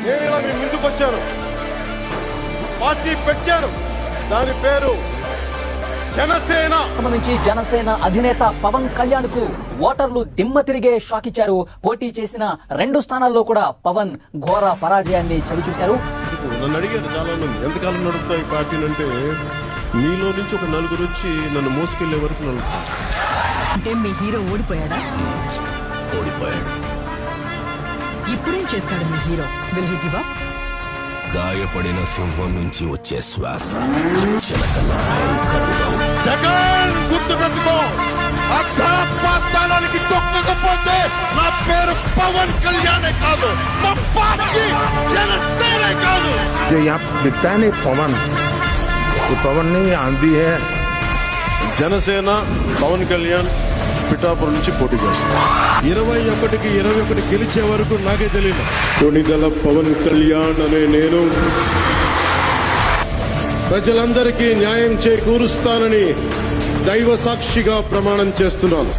నేను ఇలా మీ ముందుకు వచ్చాను, పార్టీ పెట్టాను, దాని పేరు జనసేన. నుంచి జనసేన అధినేత పవన్ కళ్యాణ్ కు ఓటర్లు దిమ్మ తిరిగే షాక్ ఇచ్చారు. పోటీ చేసిన 2 స్థానాల్లో కూడా పవన్ ఘోర పరాజయాన్ని చవిచూశారు. నన్ను అడిగారు చాలా మంది, ఎంతకాలం నడుపుతావు ఈ పార్టీని అంటే, మీలో నుంచి ఒక 4 వచ్చి నన్ను మోసుకెళ్లే వరకు నడుపుతాను. అంటే మీ హీరో ఓడిపోయాడా? ఓడిపోయాడు. ఇప్పుడేం చేస్తాడు మీ hero? Will he give up? గాయపడిన సింహం నుంచి వచ్చే శ్వాస చిలకలా భయంకరంగా ఉంది. జగన్ గుర్తుపెట్టుకో, అర్థాపాతాళానికి తొక్కకపోతే నా పేరు పవన్ కళ్యాణే కాదు, నా పార్టీ జనసేనే కాదు. जो यहाँ दिखता है नहीं पवन, ये पवन नहीं आंधी है. జనసేన పవన్ కళ్యాణ్ పిఠాపురం నుంచి పోటీ చేస్తారు. 21కి 21 గెలిచే వరకు నాకే తెలియదు. కొనిగల పవన్ కళ్యాణ్ అనే నేను ప్రజలందరికీ న్యాయం చేకూరుస్తానని దైవ సాక్షిగా ప్రమాణం చేస్తున్నాను.